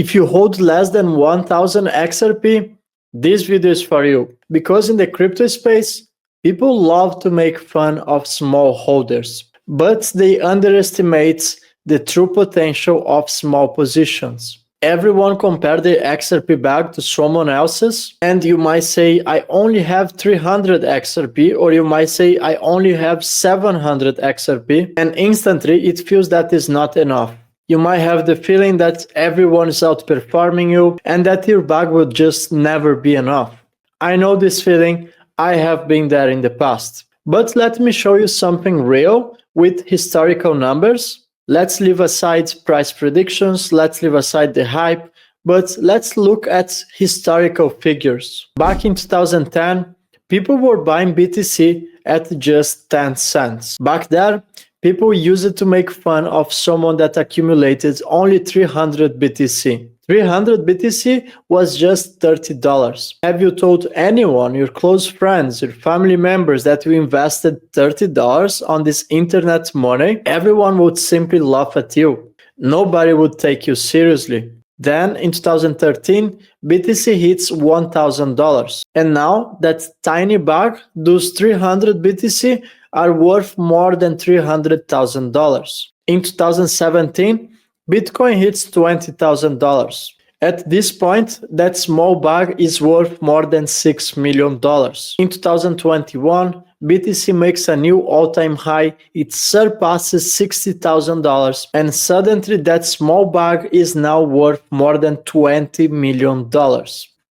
If you hold less than 1000 XRP, this video is for you. Because in the crypto space, people love to make fun of small holders, but they underestimate the true potential of small positions. Everyone compare their XRP bag to someone else's, and you might say, I only have 300 XRP, or you might say, I only have 700 XRP, and instantly it feels that is not enough. You might have the feeling that everyone is outperforming you and that your bag will just never be enough. I know this feeling, I have been there in the past. But let me show you something real with historical numbers. Let's leave aside price predictions, let's leave aside the hype, but let's look at historical figures. Back in 2010, people were buying BTC at just 10 cents. Back there, people used it to make fun of someone that accumulated only 300 BTC. 300 BTC was just $30. Have you told anyone, your close friends, your family members that you invested $30 on this internet money? Everyone would simply laugh at you. Nobody would take you seriously. Then in 2013, BTC hits $1,000. And now that tiny bag, those 300 BTC are worth more than $300,000. In 2017, Bitcoin hits $20,000. At this point, that small bag is worth more than $6 million. In 2021, BTC makes a new all-time high. It surpasses $60,000, and suddenly that small bag is now worth more than $20 million.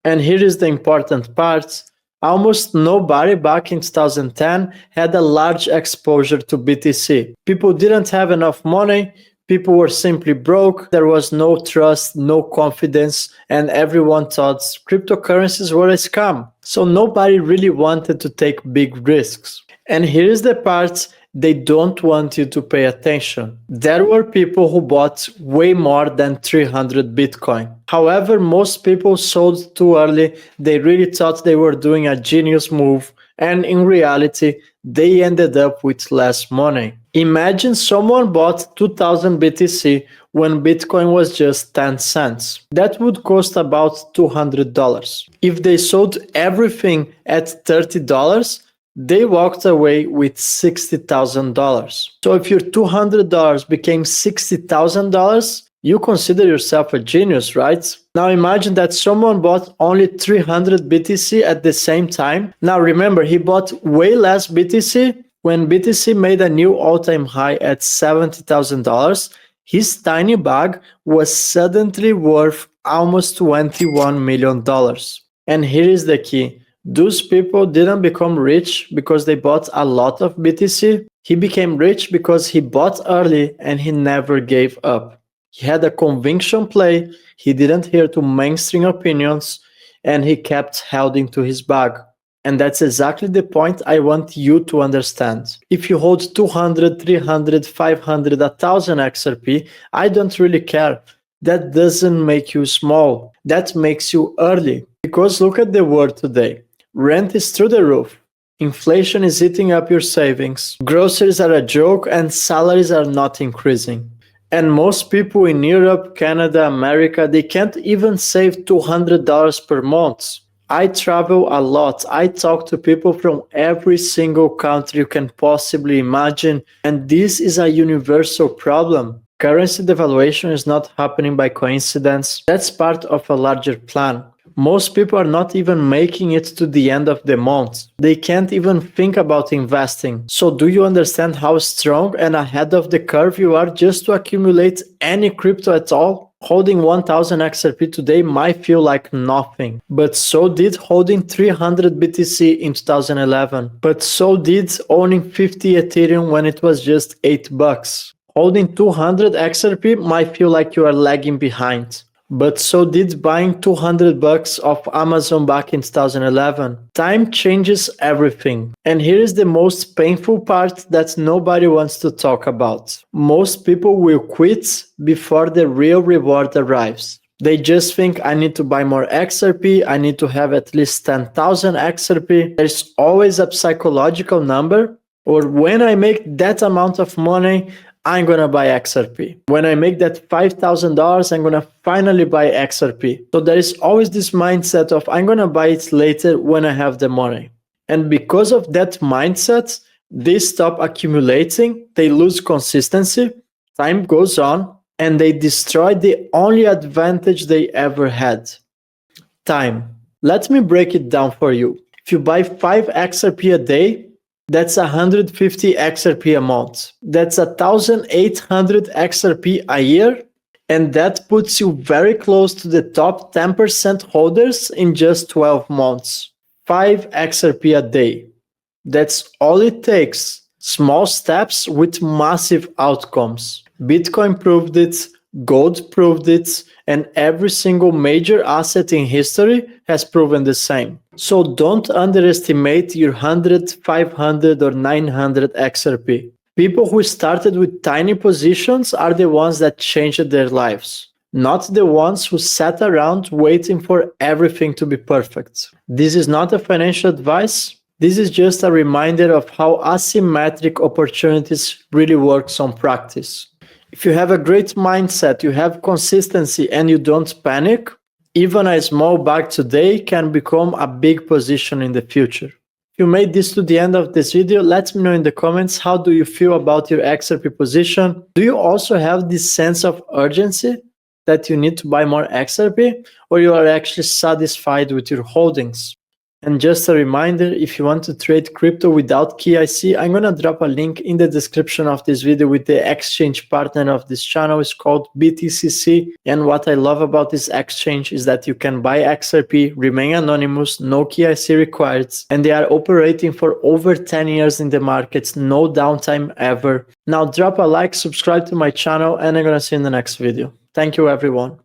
And here is the important part. Almost nobody back in 2010 had a large exposure to BTC. People didn't have enough money. People were simply broke, there was no trust, no confidence, and everyone thought cryptocurrencies were a scam. So nobody really wanted to take big risks. And here is the part they don't want you to pay attention. There were people who bought way more than 300 Bitcoin. However, most people sold too early. They really thought they were doing a genius move, and in reality, they ended up with less money. Imagine someone bought 2000 BTC when Bitcoin was just 10 cents. That would cost about $200. If they sold everything at $30, they walked away with $60,000. So if your $200 became $60,000, you consider yourself a genius, right? Now imagine that someone bought only 300 BTC at the same time. Now remember, he bought way less BTC. When BTC made a new all-time high at $70,000, his tiny bag was suddenly worth almost $21 million. And here is the key. Those people didn't become rich because they bought a lot of BTC. He became rich because he bought early and he never gave up. He had a conviction play, he didn't hear to mainstream opinions, and he kept holding to his bag. And that's exactly the point I want you to understand. If you hold 200, 300, 500, 1000 XRP, I don't really care. That doesn't make you small. That makes you early. Because look at the world today. Rent is through the roof. Inflation is eating up your savings. Groceries are a joke and salaries are not increasing. And most people in Europe, Canada, America, they can't even save $200 per month. I travel a lot. I talk to people from every single country you can possibly imagine. And this is a universal problem. Currency devaluation is not happening by coincidence. That's part of a larger plan. Most people are not even making it to the end of the month. They can't even think about investing. So do you understand how strong and ahead of the curve you are just to accumulate any crypto at all? Holding 1000 XRP today might feel like nothing, but so did holding 300 BTC in 2011. But so did owning 50 Ethereum when it was just $8. Holding 200 XRP might feel like you are lagging behind. But so did buying $200 of Amazon back in 2011. Time changes everything. And here is the most painful part that nobody wants to talk about. Most people will quit before the real reward arrives. They just think, I need to buy more XRP, I need to have at least 10,000 XRP. There's always a psychological number, or when I make that amount of money, I'm gonna buy XRP. When I make that $5,000, I'm gonna finally buy XRP. So there is always this mindset of I'm gonna buy it later when I have the money. And because of that mindset, they stop accumulating, they lose consistency, time goes on, and they destroy the only advantage they ever had: time. Let me break it down for you. If you buy 5 XRP a day, that's 150 XRP a month. That's 1,800 XRP a year. And that puts you very close to the top 10% holders in just 12 months. 5 XRP a day. That's all it takes. Small steps with massive outcomes. Bitcoin proved it, gold proved it, and every single major asset in history has proven the same. So don't underestimate your 100, 500, or 900 XRP. People who started with tiny positions are the ones that changed their lives, not the ones who sat around waiting for everything to be perfect. This is not a financial advice. This is just a reminder of how asymmetric opportunities really works on practice. If you have a great mindset, you have consistency, and you don't panic, even a small bag today can become a big position in the future. If you made this to the end of this video, let me know in the comments, how do you feel about your XRP position? Do you also have this sense of urgency that you need to buy more XRP, or you are actually satisfied with your holdings? And just a reminder, if you want to trade crypto without KYC, I'm going to drop a link in the description of this video with the exchange partner of this channel. It's called BTCC. And what I love about this exchange is that you can buy XRP, remain anonymous, no KYC required, and they are operating for over 10 years in the markets, no downtime ever. Now drop a like, subscribe to my channel, and I'm going to see you in the next video. Thank you, everyone.